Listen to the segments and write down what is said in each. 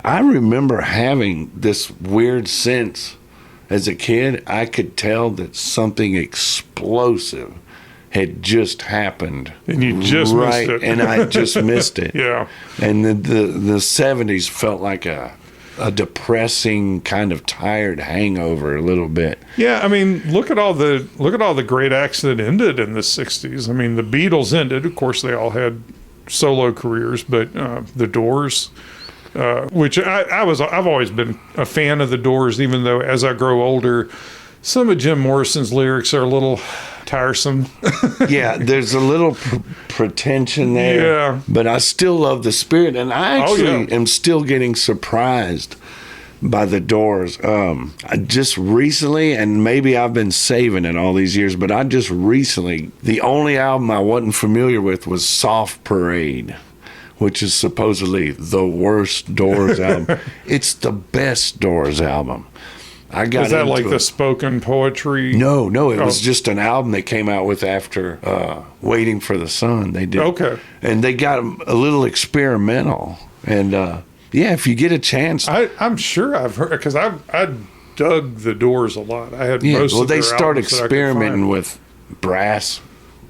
I remember having this weird sense as a kid. I could tell that something explosive had just happened. And you just missed it. And I just missed it. Yeah. And the 70s felt like a depressing, kind of tired hangover a little bit. Yeah, I mean, look at all the great acts that ended in the 60s. I mean, the Beatles ended. Of course, they all had solo careers, but the Doors, which I've always been a fan of the Doors, even though as I grow older, some of Jim Morrison's lyrics are a little tiresome. Yeah, there's a little pretension there. Yeah. But I still love the spirit, and I actually am still getting surprised by the Doors. I just recently, and maybe I've been saving it all these years, but I just recently, the only album I wasn't familiar with was Soft Parade, which is supposedly the worst Doors album. It's the best Doors album. I got Is that like the spoken poetry? No, it was just an album they came out with after Waiting for the Sun. They did. Okay. And they got a little experimental. And yeah, if you get a chance. I'm sure I've heard, because I dug the Doors a lot. I had most of their they start albums experimenting with brass,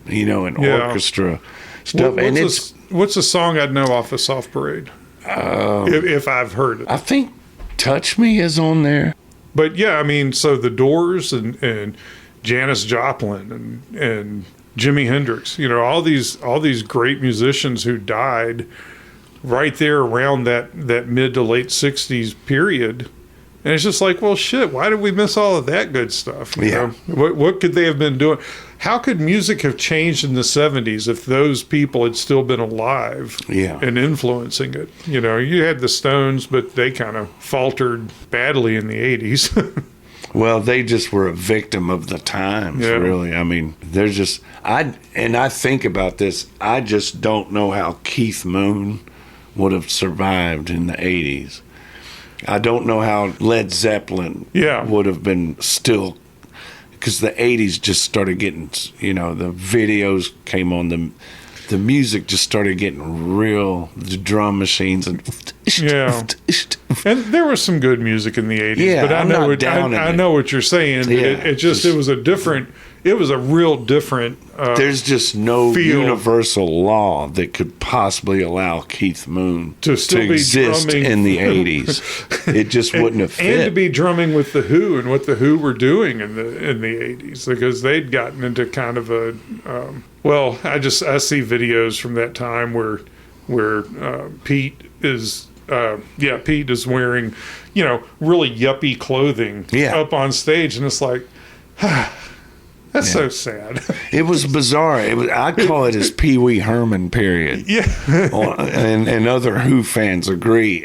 and orchestra stuff. What's a song I'd know off of Soft Parade? If I've heard it. I think Touch Me is on there. But yeah, I mean, so the Doors and Janis Joplin and Jimi Hendrix, all these great musicians who died right there around that mid to late 60s period. And it's just like, well, shit, why did we miss all of that good stuff? You know? What could they have been doing? How could music have changed in the 70s if those people had still been alive and influencing it? You had the Stones, but they kind of faltered badly in the 80s. Well, they just were a victim of the times, really. I mean, there's just, I think about this, I just don't know how Keith Moon would have survived in the 80s. I don't know how Led Zeppelin would have been still, because the 80s just started getting, the videos came on, the music just started getting real, the drum machines and and there was some good music in the 80s, but I know what you're saying. But it was a real different there's just no universal law that could possibly allow Keith Moon to exist in the 80s. It just wouldn't have fit. And to be drumming with the Who and what the Who were doing in the 80s, because they'd gotten into kind of a I see videos from that time where Pete is wearing really yuppie clothing up on stage, and it's like that's so sad. It was bizarre. I call it his Pee Wee Herman period. Yeah. and other Who fans agree.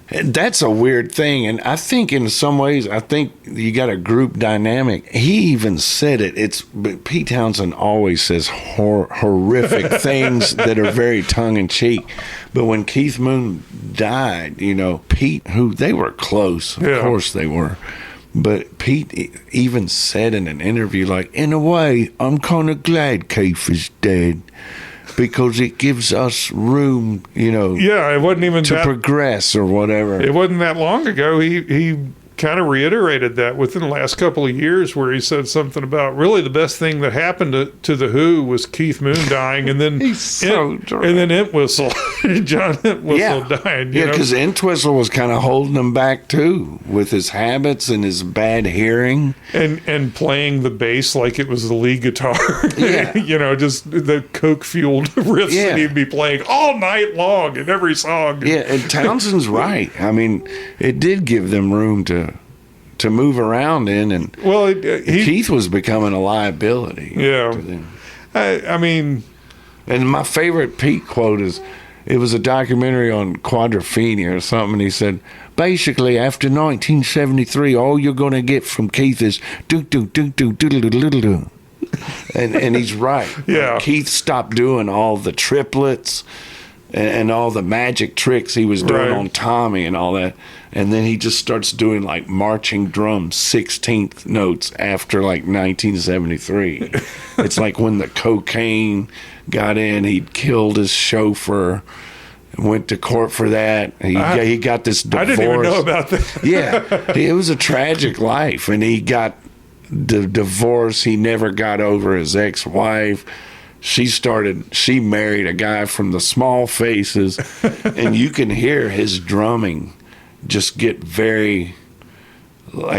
That's a weird thing. And I think in some ways, you got a group dynamic. He even said it. But Pete Townsend always says horrific things that are very tongue-in-cheek. But when Keith Moon died, Pete, they were close. Of course they were. But Pete even said in an interview, like, in a way, I'm kind of glad Keith is dead, because it gives us room, it wasn't even to progress or whatever. It wasn't that long ago. He kind of reiterated that within the last couple of years, where he said something about really the best thing that happened to the Who was Keith Moon dying, and then and then Entwistle, John Entwistle died. Yeah, because Entwistle was kind of holding him back too, with his habits and his bad hearing, and playing the bass like it was the lead guitar. Just the coke fueled riffs that he'd be playing all night long in every song. Yeah, and Townsend's right. I mean, it did give them room to move around in, and Keith was becoming a liability. Yeah, to them. I mean, and my favorite Pete quote is, it was a documentary on quadrophenia or something, and he said, basically, after 1973, all you're going to get from Keith is do do do do do do do do do, and he's right. Yeah, Keith stopped doing all the triplets and all the magic tricks he was doing on Tommy and all that. And then he just starts doing like marching drums, 16th notes after like 1973. It's like when the cocaine got in, he'd killed his chauffeur. went to court for that. He got this divorce. I didn't even know about that. Yeah, it was a tragic life, and he got the divorce. He never got over his ex-wife. She married a guy from the Small Faces, and you can hear his drumming just get very, like,